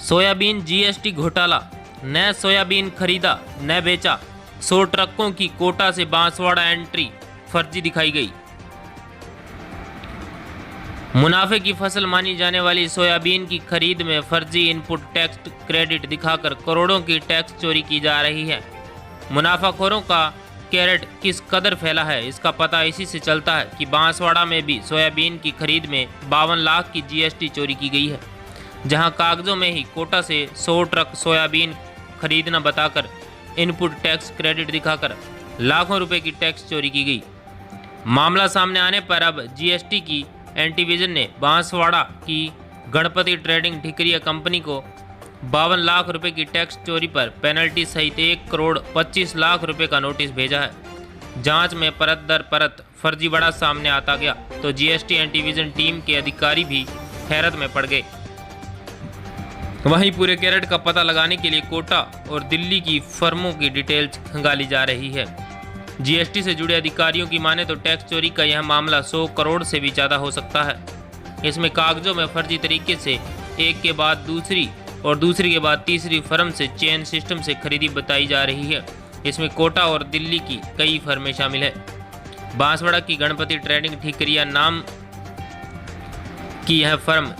Soybean GST घोटाला, न soybean खरीदा न बेचा, 100 ट्रकों की कोटा से बांसवाड़ा एंट्री फर्जी दिखाई गई। मुनाफे की फसल मानी जाने वाली सोयाबीन की खरीद में फर्जी इनपुट टैक्स क्रेडिट दिखाकर करोड़ों की टैक्स चोरी की जा रही है। मुनाफाखोरों का कैरेट किस कदर फैला है, इसका पता इसी से चलता है कि बांसवाड़ा में भी सोयाबीन की खरीद में 52 लाख की जीएसटी चोरी की गई है, जहां कागजों में ही कोटा से 100 ट्रक सोयाबीन खरीदना बताकर इनपुट टैक्स क्रेडिट दिखाकर लाखों रुपए की टैक्स चोरी की गई। मामला सामने आने पर अब जीएसटी की एंटीविजन ने बांसवाड़ा की गणपति ट्रेडिंग ठिकरिया कंपनी को 52 लाख रुपए की टैक्स चोरी पर पेनल्टी सहित 1 करोड़ 25 लाख रुपए का नोटिस भेजा है। जांच में परत दर परत फर्जीवाड़ा सामने आता गया तो जीएसटी एंटीविजन टीम के अधिकारी भी हैरत में पड़ गए। वहीं पूरे कैरेट का पता लगाने के लिए कोटा और दिल्ली की फर्मों की डिटेल्स खंगाली जा रही है। जीएसटी से जुड़े अधिकारियों की माने तो टैक्स चोरी का यह मामला 100 करोड़ से भी ज़्यादा हो सकता है। इसमें कागजों में फर्जी तरीके से एक के बाद दूसरी और दूसरी के बाद तीसरी फर्म से चेन सिस्टम से खरीदी बताई जा रही है। इसमें कोटा और दिल्ली की कई फर्में शामिल है। बांसवाड़ा की गणपति ट्रेडिंग ठिकरिया नाम की यह फर्म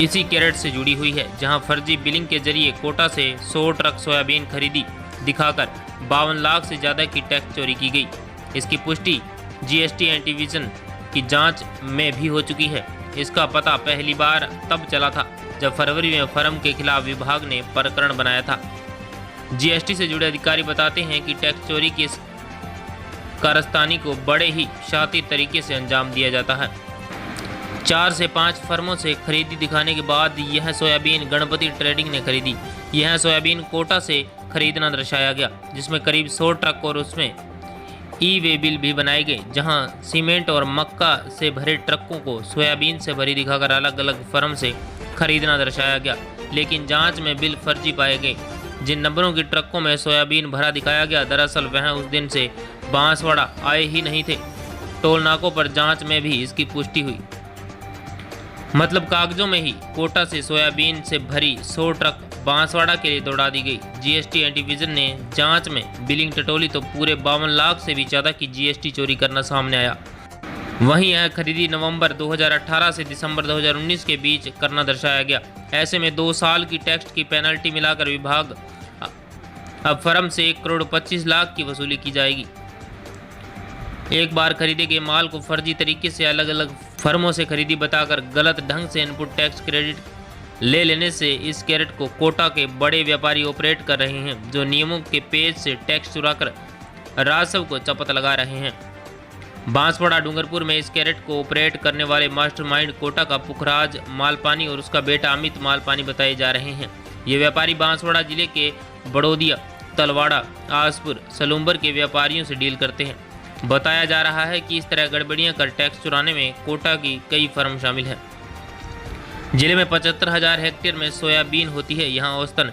इसी कैरेट से जुड़ी हुई है, जहां फर्जी बिलिंग के जरिए कोटा से 100 ट्रक सोयाबीन खरीदी दिखाकर 52 लाख से ज़्यादा की टैक्स चोरी की गई। इसकी पुष्टि जीएसटी एंटीविजन की जांच में भी हो चुकी है। इसका पता पहली बार तब चला था जब फरवरी में फर्म के खिलाफ विभाग ने प्रकरण बनाया था। जीएसटी से जुड़े अधिकारी बताते हैं कि टैक्स चोरी की इस कारस्तानी को बड़े ही शातिर तरीके से अंजाम दिया जाता है। 4 से 5 फर्मों से खरीदी दिखाने के बाद यह सोयाबीन गणपति ट्रेडिंग ने खरीदी। यह सोयाबीन कोटा से खरीदना दर्शाया गया, जिसमें करीब 100 ट्रक और उसमें ई-वे बिल भी बनाए गए, जहां सीमेंट और मक्का से भरे ट्रकों को सोयाबीन से भरी दिखाकर अलग अलग फर्म से खरीदना दर्शाया गया। लेकिन जांच में बिल फर्जी पाए गए। जिन नंबरों की ट्रकों में सोयाबीन भरा दिखाया गया, दरअसल वह उस दिन से बांसवाड़ा आए ही नहीं थे। टोल नाकों पर जांच में भी इसकी पुष्टि हुई। मतलब कागजों में ही कोटा से सोयाबीन से भरी 100 ट्रक बांसवाड़ा के लिए दौड़ा दी गई। जीएसटी एंटीविजन ने जांच में बिलिंग टटोली तो पूरे 52 लाख से भी ज़्यादा की जीएसटी चोरी करना सामने आया। वहीं यह खरीदी नवंबर 2018 से दिसंबर 2019 के बीच करना दर्शाया गया। ऐसे में 2 साल की टैक्स की पेनल्टी मिलाकर विभाग अब फर्म से 1 करोड़ 25 लाख की वसूली की जाएगी। एक बार खरीदे गए माल को फर्जी तरीके से अलग अलग फर्मों से खरीदी बताकर गलत ढंग से इनपुट टैक्स क्रेडिट ले लेने से इस कैरेट को कोटा के बड़े व्यापारी ऑपरेट कर रहे हैं, जो नियमों के पेज से टैक्स चुराकर राजस्व को चपत लगा रहे हैं। बांसवाड़ा डूंगरपुर में इस कैरेट को ऑपरेट करने वाले मास्टरमाइंड कोटा का पुखराज मालपानी और उसका बेटा अमित मालपानी बताए जा रहे हैं। ये व्यापारी बांसवाड़ा जिले के बड़ौदिया, तलवाड़ा, आसपुर, सलूम्बर के व्यापारियों से डील करते हैं। बताया जा रहा है कि इस तरह गड़बड़ियां कर टैक्स चुराने में कोटा की कई फर्म शामिल हैं। जिले में 75,000 हेक्टेयर में सोयाबीन होती है। यहाँ औसतन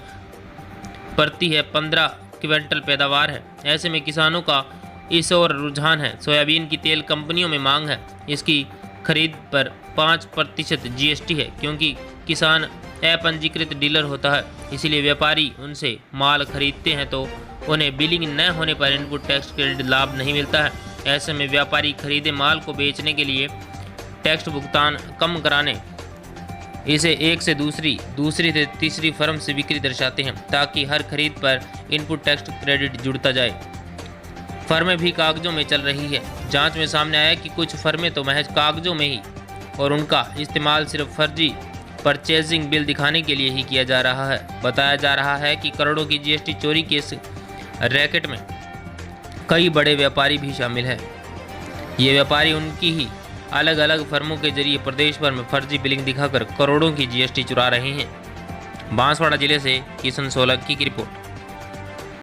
प्रति है 15 क्विंटल पैदावार है। ऐसे में किसानों का इस ओर रुझान है। सोयाबीन की तेल कंपनियों में मांग है। इसकी खरीद पर 5% जीएसटी है, क्योंकि किसान अपंजीकृत डीलर होता है, इसीलिए व्यापारी उनसे माल खरीदते हैं तो उन्हें बिलिंग न होने पर इनपुट टैक्स क्रेडिट लाभ नहीं मिलता है। ऐसे में व्यापारी खरीदे माल को बेचने के लिए टैक्स भुगतान कम कराने इसे एक से दूसरी से तीसरी फर्म से बिक्री दर्शाते हैं, ताकि हर खरीद पर इनपुट टैक्स क्रेडिट जुड़ता जाए। फर्में भी कागजों में चल रही है। जांच में सामने आया कि कुछ फर्में तो महज कागजों में ही और उनका इस्तेमाल सिर्फ फर्जी परचेजिंग बिल दिखाने के लिए ही किया जा रहा है। बताया जा रहा है कि करोड़ों की जीएसटी चोरी के इस रैकेट में कई बड़े व्यापारी भी शामिल हैं। ये व्यापारी उनकी ही अलग अलग फर्मों के जरिए प्रदेश भर में फर्जी बिलिंग दिखाकर करोड़ों की जीएसटी चुरा रहे हैं। बांसवाड़ा जिले से किशन सोलंकी की रिपोर्ट।